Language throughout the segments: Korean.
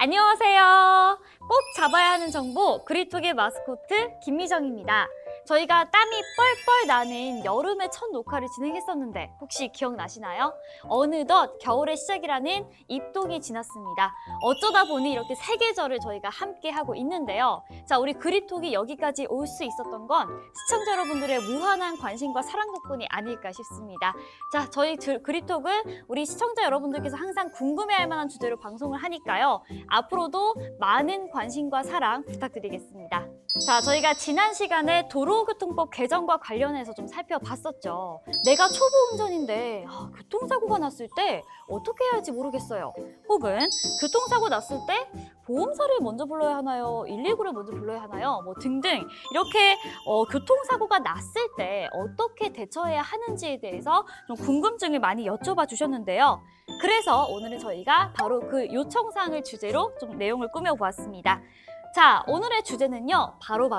안녕하세요. 꼭 잡아야 하는 정보 그립톡의 마스코트 김미정입니다. 저희가 땀이 뻘뻘 나는 여름의 첫 녹화를 진행했었는데 혹시 기억나시나요? 어느덧 겨울의 시작이라는 입동이 지났습니다. 어쩌다 보니 이렇게 세 계절을 저희가 함께 하고 있는데요. 자, 우리 그립톡이 여기까지 올 수 있었던 건 시청자 여러분들의 무한한 관심과 사랑 덕분이 아닐까 싶습니다. 자, 저희 그립톡은 우리 시청자 여러분들께서 항상 궁금해할 만한 주제로 방송을 하니까요. 앞으로도 많은 관심과 사랑 부탁드리겠습니다. 자, 저희가 지난 시간에 도로교통법 개정과 관련해서 좀 살펴봤었죠. 내가 초보 운전인데 교통사고가 났을 때 어떻게 해야 할지 모르겠어요. 혹은 교통사고 났을 때 보험사를 먼저 불러야 하나요? 119를 먼저 불러야 하나요? 뭐 등등 이렇게 교통사고가 났을 때 어떻게 대처해야 하는지에 대해서 좀 궁금증을 많이 여쭤봐 주셨는데요. 그래서 오늘은 저희가 바로 그 요청사항을 주제로 좀 내용을 꾸며보았습니다. 자, 오늘의 주제는요, 바로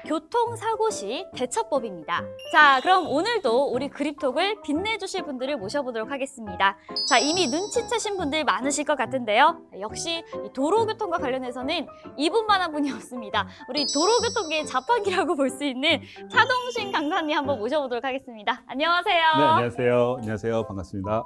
교통사고 시 대처법입니다. 자, 그럼 오늘도 우리 그립톡을 빛내주실 분들을 모셔보도록 하겠습니다. 자, 이미 눈치채신 분들 많으실 것 같은데요. 역시 이 도로교통과 관련해서는 이분만한 분이 없습니다. 우리 도로교통계의 자판기라고 볼 수 있는 차동신 강사님 한번 모셔보도록 하겠습니다. 안녕하세요. 네, 안녕하세요. 안녕하세요. 반갑습니다.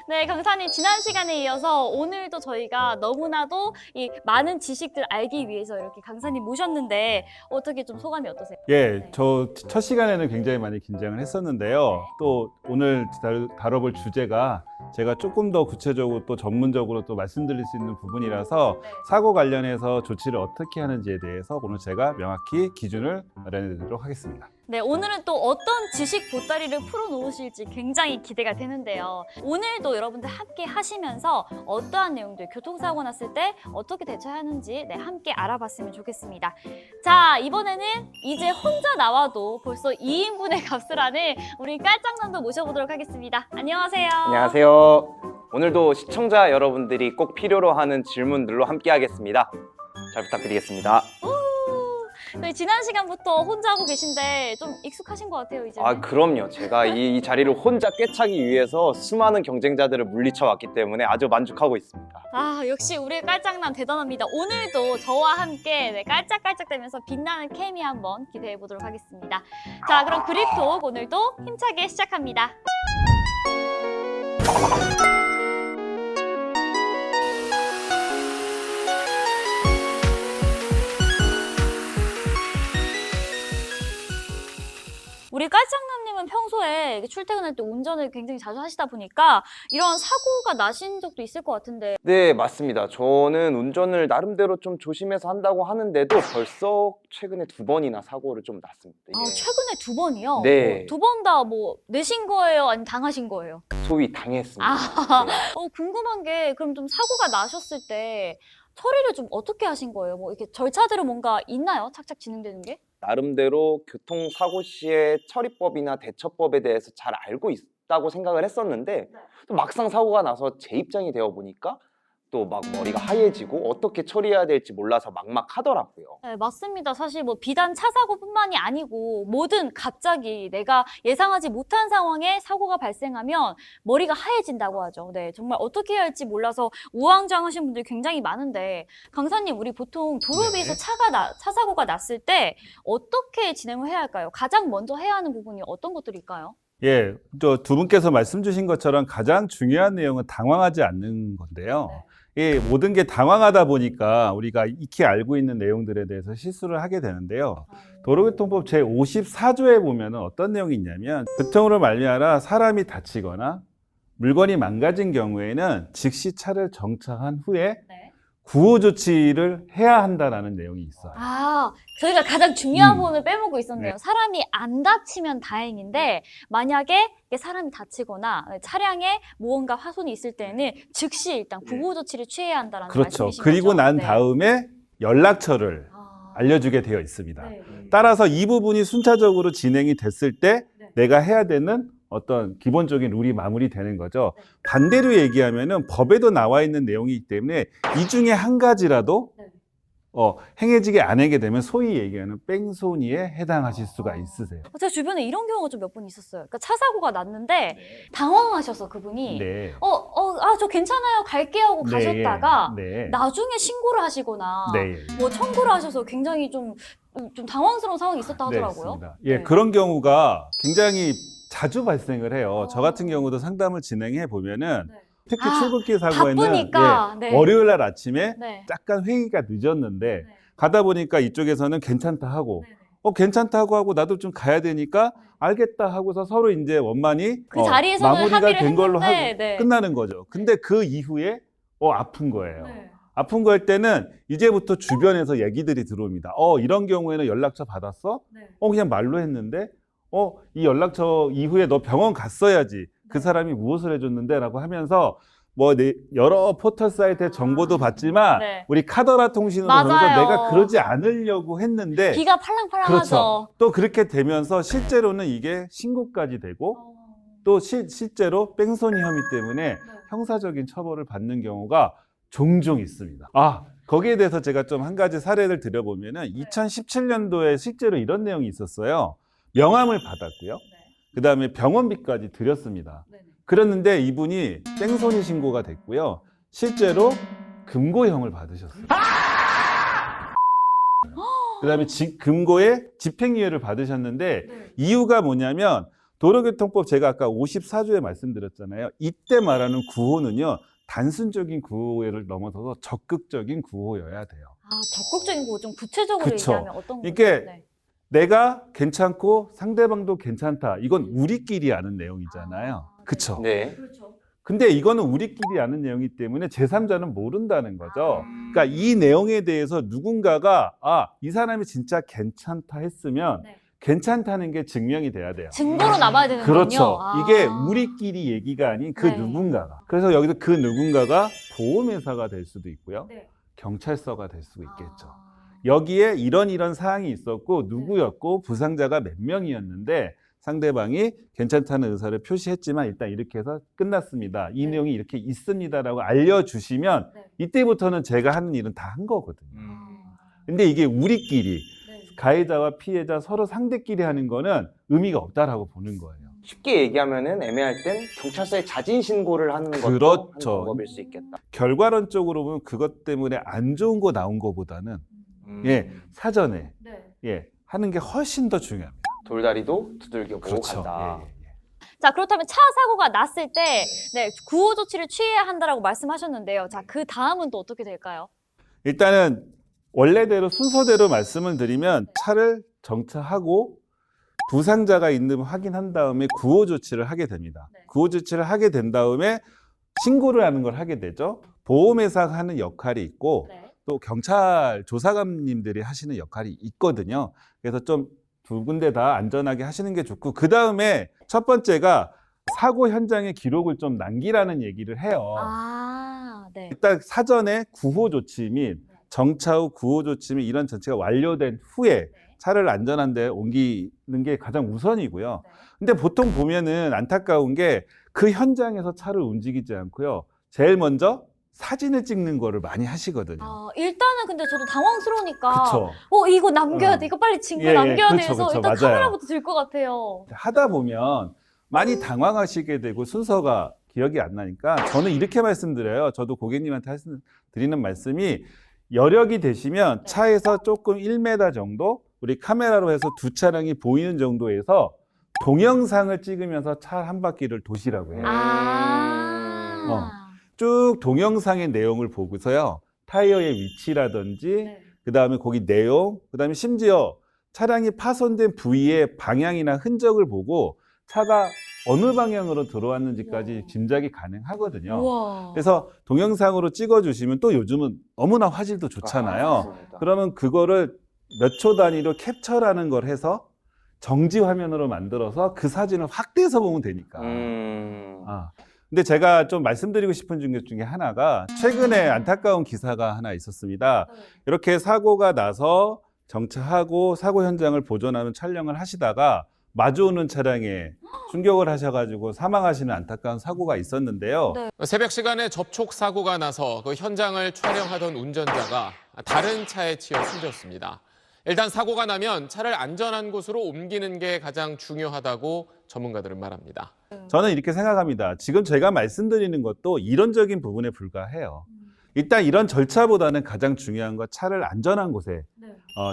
네, 강사님 지난 시간에 이어서 오늘도 저희가 너무나도 이 많은 지식들 알기 위해서 이렇게 강사님 모셨는데 어떻게 좀 소감이 어떠세요? 예, 네. 저 첫 시간에는 굉장히 많이 긴장을 했었는데요. 또 오늘 다뤄볼 주제가 제가 조금 더 구체적으로 또 전문적으로 또 말씀드릴 수 있는 부분이라서 네. 사고 관련해서 조치를 어떻게 하는지에 대해서 오늘 제가 명확히 기준을 마련해 드리도록 하겠습니다. 네, 오늘은 또 어떤 지식 보따리를 풀어놓으실지 굉장히 기대가 되는데요. 오늘도 여러분들 함께 하시면서 어떠한 내용들, 교통사고 났을 때 어떻게 대처하는지 함께 알아봤으면 좋겠습니다. 자, 이번에는 이제 혼자 나와도 벌써 2인분의 값을 하는 우리 깔짝남도 모셔보도록 하겠습니다. 안녕하세요. 안녕하세요. 오늘도 시청자 여러분들이 꼭 필요로 하는 질문들로 함께 하겠습니다. 잘 부탁드리겠습니다. 네, 지난 시간부터 혼자 하고 계신데 좀 익숙하신 것 같아요, 이제. 그럼요. 제가 이 자리를 혼자 꿰차기 위해서 수많은 경쟁자들을 물리쳐 왔기 때문에 아주 만족하고 있습니다. 역시 우리 깔짝남 대단합니다. 오늘도 저와 함께 깔짝깔짝대면서 빛나는 케미 한번 기대해 보도록 하겠습니다. 자, 그럼 그립톡 오늘도 힘차게 시작합니다. 우리 깔짝남님은 평소에 출퇴근할 때 운전을 굉장히 자주 하시다 보니까 이런 사고가 나신 적도 있을 것 같은데. 네, 맞습니다. 저는 운전을 나름대로 좀 조심해서 한다고 하는데도 벌써 최근에 2번이나 사고를 좀 났습니다. 최근에 2번이요? 네. 2번 다 내신 거예요? 아니면 당하신 거예요? 소위 당했습니다. 네. 궁금한 게 그럼 좀 사고가 나셨을 때 처리를 좀 어떻게 하신 거예요? 이렇게 절차들은 뭔가 있나요? 착착 진행되는 게? 나름대로 교통사고 시의 처리법이나 대처법에 대해서 잘 알고 있다고 생각을 했었는데 또 막상 사고가 나서 제 입장이 되어 보니까 또 막 머리가 하얘지고 어떻게 처리해야 될지 몰라서 막막하더라고요. 네, 맞습니다. 사실 비단 차 사고뿐만이 아니고 뭐든 갑자기 내가 예상하지 못한 상황에 사고가 발생하면 머리가 하얘진다고 하죠. 네, 정말 어떻게 해야 할지 몰라서 우왕좌왕하신 분들 굉장히 많은데 강사님, 우리 보통 도로 위에서 차 사고가 났을 때 어떻게 진행을 해야 할까요? 가장 먼저 해야 하는 부분이 어떤 것들일까요? 예, 또 두 분께서 말씀 주신 것처럼 가장 중요한 내용은 당황하지 않는 건데요. 예, 모든 게 당황하다 보니까 우리가 익히 알고 있는 내용들에 대해서 실수를 하게 되는데요. 도로교통법 제54조에 보면 어떤 내용이 있냐면 교통으로 말미암아 사람이 다치거나 물건이 망가진 경우에는 즉시 차를 정차한 후에 구호 조치를 해야 한다는 내용이 있어요. 저희가 가장 중요한 부분을 빼먹고 있었네요. 네. 사람이 안 다치면 다행인데 만약에 사람이 다치거나 차량에 무언가 화손이 있을 때는 즉시 일단 구호 조치를 취해야 한다는 그렇죠. 말씀이신 그리고 거죠? 난 네. 다음에 연락처를 알려주게 되어 있습니다. 네. 따라서 이 부분이 순차적으로 진행이 됐을 때 내가 해야 되는 어떤 기본적인 룰이 마무리되는 거죠. 반대로 얘기하면은 법에도 나와 있는 내용이기 때문에 이 중에 한 가지라도 행해지게 안 하게 되면 소위 얘기하는 뺑소니에 해당하실 수가 있으세요. 제 주변에 이런 경우가 좀 몇 번 있었어요. 그러니까 차 사고가 났는데 당황하셔서 그분이 네. 저 괜찮아요, 갈게요 하고 가셨다가 네. 나중에 신고를 하시거나 네. 뭐 청구를 하셔서 굉장히 좀 당황스러운 상황이 있었다 네, 하더라고요. 있습니다. 예, 네. 그런 경우가 굉장히 자주 발생을 해요. 저 같은 경우도 상담을 진행해 보면은 네. 특히 출근길 사고에는 바쁘니까. 네. 월요일 날 아침에 네. 약간 회의가 늦었는데 네. 가다 보니까 이쪽에서는 괜찮다 하고 네. 괜찮다고 하고 나도 좀 가야 되니까 알겠다 하고서 서로 이제 원만히 그 자리에서는 마무리가 합의를 된 걸로 하고 했는데, 네. 끝나는 거죠. 근데 그 이후에 아픈 거예요. 네. 아픈 거일 때는 이제부터 주변에서 얘기들이 들어옵니다. 이런 경우에는 연락처 받았어? 네. 그냥 말로 했는데 이 연락처 이후에 너 병원 갔어야지. 그 사람이 무엇을 해줬는데? 라고 하면서 여러 포털 사이트의 정보도 받지만 네. 우리 카더라 통신으로 맞아요. 보면서 내가 그러지 않으려고 했는데 기가 팔랑팔랑하죠. 그렇죠. 또 그렇게 되면서 실제로는 이게 신고까지 되고 또 실제로 뺑소니 혐의 때문에 형사적인 처벌을 받는 경우가 종종 있습니다. 거기에 대해서 제가 좀 한 가지 사례를 드려보면은 2017년도에 실제로 이런 내용이 있었어요. 명함을 받았고요. 그 다음에 병원비까지 드렸습니다. 그랬는데 이분이 뺑소니 신고가 됐고요. 실제로 금고형을 받으셨어요. 그 다음에 금고에 집행유예를 받으셨는데 이유가 뭐냐면 도로교통법 제가 아까 54조에 말씀드렸잖아요. 이때 말하는 구호는요. 단순적인 구호를 넘어서서 적극적인 구호여야 돼요. 적극적인 구호 좀 구체적으로 그쵸. 얘기하면 어떤 거죠? 이게 내가 괜찮고 상대방도 괜찮다. 이건 우리끼리 아는 내용이잖아요. 그쵸? 네. 그렇죠. 근데 이거는 우리끼리 아는 내용이기 때문에 제3자는 모른다는 거죠. 그러니까 이 내용에 대해서 누군가가 이 사람이 진짜 괜찮다 했으면 네. 괜찮다는 게 증명이 돼야 돼요. 증거로 남아야 되는군요. 그렇죠. 이게 우리끼리 얘기가 아닌 그 네. 누군가가. 그래서 여기서 그 누군가가 보험회사가 될 수도 있고요. 네. 경찰서가 될 수도 있겠죠. 여기에 이런 사항이 있었고 누구였고 부상자가 몇 명이었는데 상대방이 괜찮다는 의사를 표시했지만 일단 이렇게 해서 끝났습니다. 이 내용이 이렇게 있습니다라고 알려주시면 이때부터는 제가 하는 일은 다 한 거거든요. 근데 이게 우리끼리 가해자와 피해자 서로 상대끼리 하는 거는 의미가 없다라고 보는 거예요. 쉽게 얘기하면은 애매할 땐 경찰서에 자진 신고를 하는 것도 그렇죠. 한 방법일 수 있겠다. 결과론적으로 보면 그것 때문에 안 좋은 거 나온 거보다는 사전에 하는 게 훨씬 더 중요합니다. 돌다리도 두들겨 보고 그렇죠. 간다. 자, 그렇다면 차 사고가 났을 때 구호 조치를 취해야 한다라고 말씀하셨는데요. 자, 그 다음은 또 어떻게 될까요? 일단은 원래대로 순서대로 말씀을 드리면 차를 정차하고 부상자가 있는 확인한 다음에 구호 조치를 하게 됩니다. 구호 조치를 하게 된 다음에 신고를 하는 걸 하게 되죠. 보험회사가 하는 역할이 있고 또 경찰 조사관님들이 하시는 역할이 있거든요. 그래서 좀 두 군데 다 안전하게 하시는 게 좋고 그 다음에 첫 번째가 사고 현장의 기록을 좀 남기라는 얘기를 해요. 네. 일단 사전에 구호 조치 및 정차 후 구호 조치 및 이런 전체가 완료된 후에 차를 안전한 데 옮기는 게 가장 우선이고요. 근데 보통 보면은 안타까운 게 그 현장에서 차를 움직이지 않고요. 제일 먼저 사진을 찍는 거를 많이 하시거든요. 일단은 근데 저도 당황스러우니까 그쵸. 이거 남겨야 돼. 이거 빨리 증거 남겨야 그렇죠, 돼서 그렇죠. 일단 맞아요. 카메라부터 들 것 같아요. 하다 보면 많이 당황하시게 되고 순서가 기억이 안 나니까 저는 이렇게 말씀드려요. 저도 고객님한테 드리는 말씀이 여력이 되시면 차에서 조금 1m 정도 우리 카메라로 해서 두 차량이 보이는 정도에서 동영상을 찍으면서 차 한 바퀴를 도시라고 해요. 쭉 동영상의 내용을 보고서요. 타이어의 위치라든지 그다음에 거기 내용, 그다음에 심지어 차량이 파손된 부위의 방향이나 흔적을 보고 차가 어느 방향으로 들어왔는지까지 짐작이 가능하거든요. 우와. 그래서 동영상으로 찍어주시면 또 요즘은 너무나 화질도 좋잖아요. 맞습니다. 그러면 그거를 몇 초 단위로 캡처라는 걸 해서 정지 화면으로 만들어서 그 사진을 확대해서 보면 되니까. 근데 제가 좀 말씀드리고 싶은 것 중에 하나가 최근에 안타까운 기사가 하나 있었습니다. 이렇게 사고가 나서 정차하고 사고 현장을 보존하는 촬영을 하시다가 마주오는 차량에 충격을 하셔가지고 사망하시는 안타까운 사고가 있었는데요. 새벽 시간에 접촉 사고가 나서 그 현장을 촬영하던 운전자가 다른 차에 치여 숨졌습니다. 일단 사고가 나면 차를 안전한 곳으로 옮기는 게 가장 중요하다고 전문가들은 말합니다. 저는 이렇게 생각합니다. 지금 제가 말씀드리는 것도 이론적인 부분에 불과해요. 일단 이런 절차보다는 가장 중요한 건 차를 안전한 곳에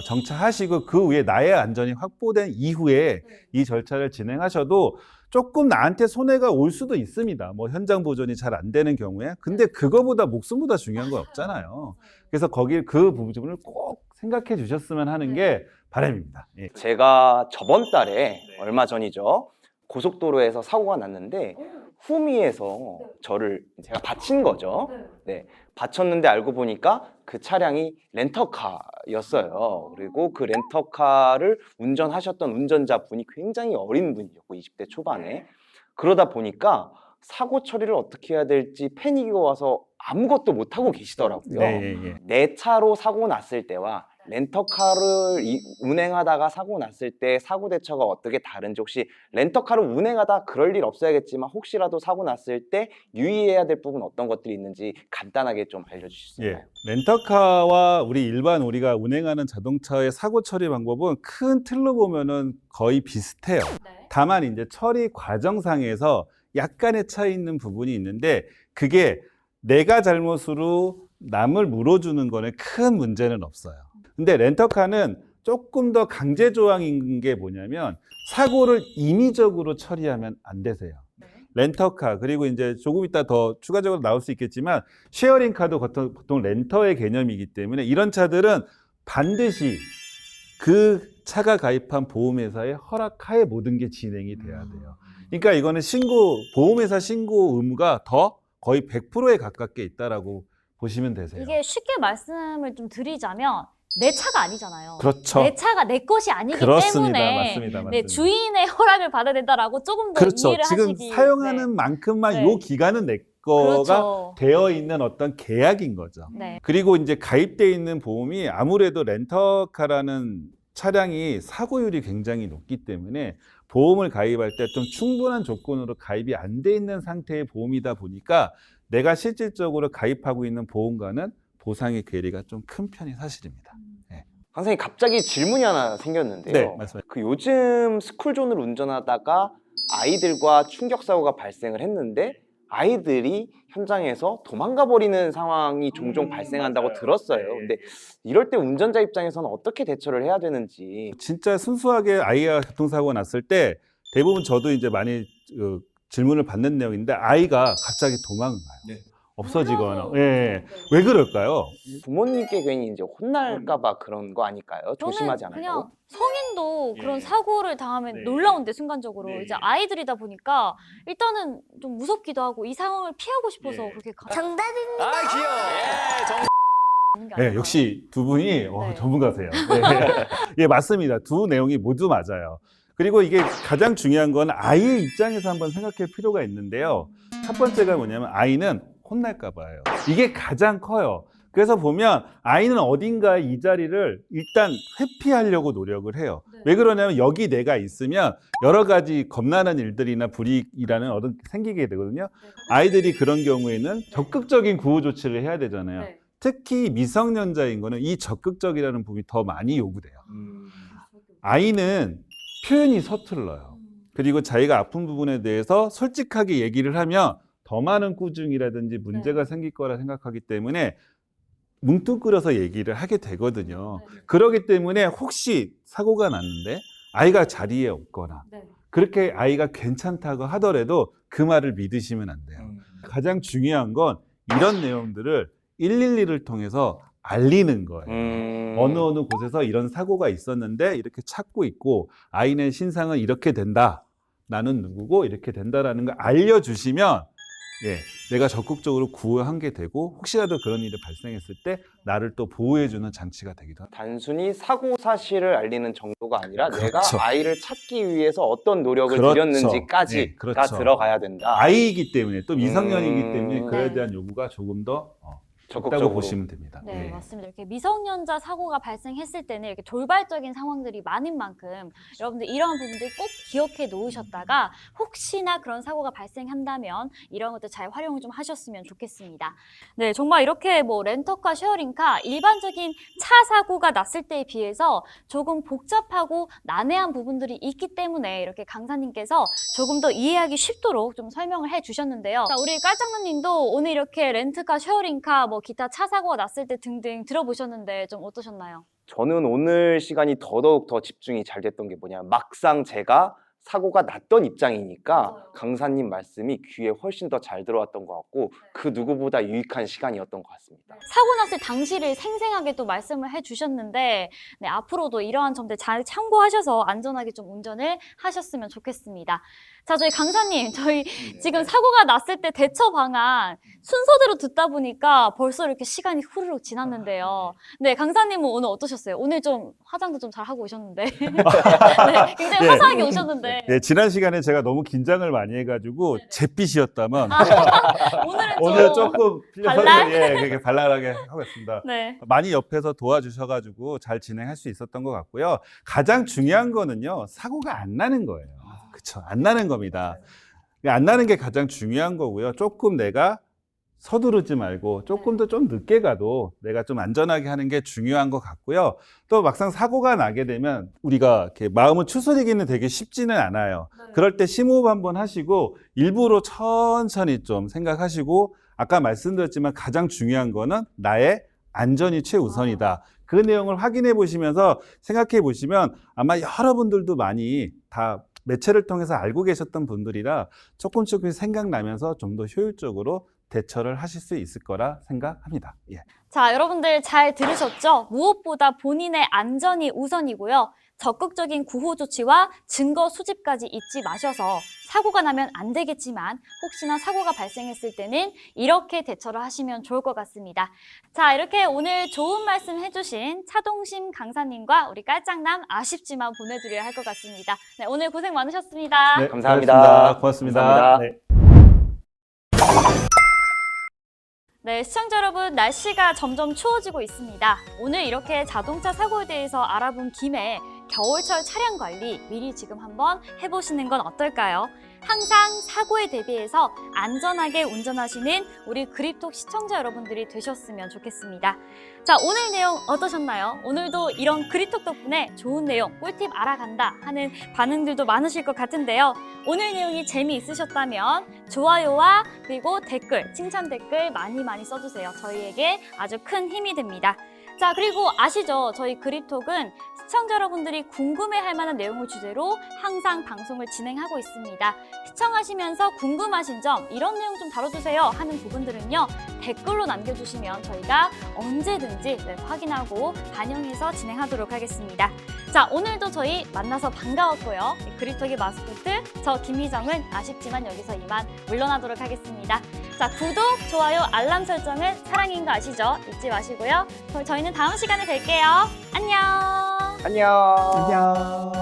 정차하시고 그 후에 나의 안전이 확보된 이후에 이 절차를 진행하셔도 조금 나한테 손해가 올 수도 있습니다. 뭐 현장 보존이 잘 안 되는 경우에. 근데 그거보다 목숨보다 중요한 건 없잖아요. 그래서 거기 그 부분을 꼭 생각해 주셨으면 하는 게 바람입니다. 예. 제가 저번 달에 얼마 전이죠. 고속도로에서 사고가 났는데 후미에서 저를 제가 받친 거죠. 네, 받쳤는데 알고 보니까 그 차량이 렌터카였어요. 그리고 그 렌터카를 운전하셨던 운전자분이 굉장히 어린 분이었고 20대 초반에 그러다 보니까 사고 처리를 어떻게 해야 될지 패닉이 와서 아무것도 못하고 계시더라고요. 네. 내 차로 사고 났을 때와 렌터카를 운행하다가 사고 났을 때 사고 대처가 어떻게 다른지 혹시 렌터카를 운행하다 그럴 일 없어야겠지만 혹시라도 사고 났을 때 유의해야 될 부분 어떤 것들이 있는지 간단하게 좀 알려주실 수 있나요? 렌터카와 우리가 운행하는 자동차의 사고 처리 방법은 큰 틀로 보면은 거의 비슷해요. 다만 이제 처리 과정상에서 약간의 차이 있는 부분이 있는데 그게 내가 잘못으로 남을 물어주는 거는 큰 문제는 없어요. 근데 렌터카는 조금 더 강제 조항인 게 뭐냐면 사고를 임의적으로 처리하면 안 되세요. 렌터카 그리고 이제 조금 이따 더 추가적으로 나올 수 있겠지만 쉐어링카도 보통 렌터의 개념이기 때문에 이런 차들은 반드시 그 차가 가입한 보험회사의 허락하에 모든 게 진행이 돼야 돼요. 그러니까 이거는 보험회사 신고 의무가 더 거의 100%에 가깝게 있다라고 보시면 되세요. 이게 쉽게 말씀을 좀 드리자면 내 차가 아니잖아요. 그렇죠. 내 차가 내 것이 아니기 그렇습니다. 때문에 맞습니다. 네, 주인의 허락을 받아야 된다라고 조금 더 그렇죠. 이해를 지금 하시기. 사용하는 만큼만 네. 요 기간은 내 거가 그렇죠. 되어 있는 어떤 계약인 거죠. 네. 그리고 이제 가입되어 있는 보험이 아무래도 렌터카라는 차량이 사고율이 굉장히 높기 때문에 보험을 가입할 때 좀 충분한 조건으로 가입이 안 돼 있는 상태의 보험이다 보니까 내가 실질적으로 가입하고 있는 보험과는 보상의 괴리가 좀 큰 편이 사실입니다. 선생님 갑자기 질문이 하나 생겼는데요. 네, 말씀하세요. 그 요즘 스쿨존을 운전하다가 아이들과 충격 사고가 발생을 했는데 아이들이 현장에서 도망가 버리는 상황이 종종 발생한다고 맞아요. 들었어요. 네. 근데 이럴 때 운전자 입장에서는 어떻게 대처를 해야 되는지. 진짜 순수하게 아이가 교통사고가 났을 때 대부분 저도 이제 많이 질문을 받는 내용인데 아이가 갑자기 도망을 가요. 없어지거나. 예. 왜 그럴까요? 부모님께 괜히 이제 혼날까봐 그런 거 아닐까요? 저는 조심하지 않아요? 그냥 성인도 그런 예. 사고를 당하면 네. 놀라운데 순간적으로 네. 이제 아이들이다 보니까 일단은 좀 무섭기도 하고 이 상황을 피하고 싶어서 예. 그렇게 정답입니다. 아 귀여워. 가는 게 네, 아닐까요? 역시 두 분이 네. 전문가세요. 네. 예, 맞습니다. 두 내용이 모두 맞아요. 그리고 이게 가장 중요한 건 아이의 입장에서 한번 생각할 필요가 있는데요. 첫 번째가 뭐냐면 아이는 혼날까 봐요. 이게 가장 커요. 그래서 보면 아이는 어딘가에 이 자리를 일단 회피하려고 노력을 해요. 네. 왜 그러냐면 여기 내가 있으면 여러 가지 겁나는 일들이나 불이익이라는 어떤 생기게 되거든요. 아이들이 그런 경우에는 적극적인 구호 조치를 해야 되잖아요. 네. 특히 미성년자인 거는 이 적극적이라는 부분이 더 많이 요구돼요. 아이는 표현이 서툴러요. 그리고 자기가 아픈 부분에 대해서 솔직하게 얘기를 하면 더 많은 꾸중이라든지 문제가 생길 거라 생각하기 때문에 뭉뚱그려서 얘기를 하게 되거든요. 그렇기 때문에 혹시 사고가 났는데 아이가 자리에 없거나 그렇게 아이가 괜찮다고 하더라도 그 말을 믿으시면 안 돼요. 가장 중요한 건 이런 내용들을 112를 통해서 알리는 거예요. 어느 곳에서 이런 사고가 있었는데 이렇게 찾고 있고 아이의 신상은 이렇게 된다. 나는 누구고 이렇게 된다라는 걸 알려주시면 내가 적극적으로 구호한 게 되고 혹시라도 그런 일이 발생했을 때 나를 또 보호해주는 장치가 되기도 합니다. 단순히 사고 사실을 알리는 정도가 아니라 내가 그렇죠. 아이를 찾기 위해서 어떤 노력을 그렇죠. 들였는지까지가 네, 그렇죠. 들어가야 된다. 아이이기 때문에 또 미성년이기 때문에 그에 네. 대한 요구가 조금 더 적다고 적극적으로. 보시면 됩니다. 네, 예. 맞습니다. 이렇게 미성년자 사고가 발생했을 때는 이렇게 돌발적인 상황들이 많은 만큼 여러분들 이러한 부분들 꼭 기억해 놓으셨다가 혹시나 그런 사고가 발생한다면 이런 것들 잘 활용을 좀 하셨으면 좋겠습니다. 네, 정말 이렇게 뭐 렌터카, 쉐어링카 일반적인 차 사고가 났을 때에 비해서 조금 복잡하고 난해한 부분들이 있기 때문에 이렇게 강사님께서 조금 더 이해하기 쉽도록 좀 설명을 해 주셨는데요. 자, 우리 깔장님도 오늘 이렇게 렌트카, 쉐어링카, 뭐 기타 차 사고가 났을 때 등등 들어보셨는데 좀 어떠셨나요? 저는 오늘 시간이 더더욱 더 집중이 잘 됐던 게 뭐냐면 막상 제가 사고가 났던 입장이니까 맞아요. 강사님 말씀이 귀에 훨씬 더 잘 들어왔던 것 같고 그 누구보다 유익한 시간이었던 것 같습니다. 사고 났을 당시를 생생하게 또 말씀을 해주셨는데 네, 앞으로도 이러한 점들 잘 참고하셔서 안전하게 좀 운전을 하셨으면 좋겠습니다. 자, 저희 강사님, 저희 지금 사고가 났을 때 대처 방안 순서대로 듣다 보니까 벌써 이렇게 시간이 후루룩 지났는데요. 네, 강사님은 오늘 어떠셨어요? 오늘 좀 화장도 좀 잘 하고 오셨는데 네, 굉장히 예. 화사하게 오셨는데 네, 지난 시간에 제가 너무 긴장을 많이 해가지고 잿빛이었다면 오늘은 오늘 조금 발랄? 예, 그렇게 발랄하게 하고 있습니다. 네. 많이 옆에서 도와주셔가지고 잘 진행할 수 있었던 것 같고요. 가장 중요한 거는요, 사고가 안 나는 거예요. 그쵸? 안 나는 겁니다. 안 나는 게 가장 중요한 거고요. 조금 내가 서두르지 말고 조금 더 좀 늦게 가도 내가 좀 안전하게 하는 게 중요한 것 같고요. 또 막상 사고가 나게 되면 우리가 이렇게 마음을 추스리기는 되게 쉽지는 않아요. 그럴 때 심호흡 한번 하시고 일부러 천천히 좀 생각하시고 아까 말씀드렸지만 가장 중요한 거는 나의 안전이 최우선이다. 그 내용을 확인해 보시면서 생각해 보시면 아마 여러분들도 많이 다 매체를 통해서 알고 계셨던 분들이라 조금씩 생각나면서 좀 더 효율적으로 대처를 하실 수 있을 거라 생각합니다. 예. 자, 여러분들 잘 들으셨죠? 무엇보다 본인의 안전이 우선이고요. 적극적인 구호 조치와 증거 수집까지 잊지 마셔서 사고가 나면 안 되겠지만 혹시나 사고가 발생했을 때는 이렇게 대처를 하시면 좋을 것 같습니다. 자, 이렇게 오늘 좋은 말씀 해주신 차동심 강사님과 우리 깔짱남 아쉽지만 보내드려야 할 것 같습니다. 네, 오늘 고생 많으셨습니다. 네, 감사합니다. 고맙습니다. 감사합니다. 네. 네, 시청자 여러분, 날씨가 점점 추워지고 있습니다. 오늘 이렇게 자동차 사고에 대해서 알아본 김에 겨울철 차량 관리 미리 지금 한번 해보시는 건 어떨까요? 항상 사고에 대비해서 안전하게 운전하시는 우리 그립톡 시청자 여러분들이 되셨으면 좋겠습니다. 자, 오늘 내용 어떠셨나요? 오늘도 이런 그립톡 덕분에 좋은 내용, 꿀팁 알아간다 하는 반응들도 많으실 것 같은데요. 오늘 내용이 재미있으셨다면 좋아요와 그리고 댓글, 칭찬 댓글 많이 써주세요. 저희에게 아주 큰 힘이 됩니다. 자, 그리고 아시죠? 저희 그립톡은 시청자 여러분들이 궁금해할 만한 내용을 주제로 항상 방송을 진행하고 있습니다. 시청하시면서 궁금하신 점, 이런 내용 좀 다뤄주세요 하는 부분들은요, 댓글로 남겨주시면 저희가 언제든지 확인하고 반영해서 진행하도록 하겠습니다. 자, 오늘도 저희 만나서 반가웠고요. 그립톡의 마스코트, 저 김희정은 아쉽지만 여기서 이만 물러나도록 하겠습니다. 자, 구독, 좋아요, 알람 설정은 사랑인 거 아시죠? 잊지 마시고요. 저희는 다음 시간에 뵐게요. 안녕! 안녕. 안녕.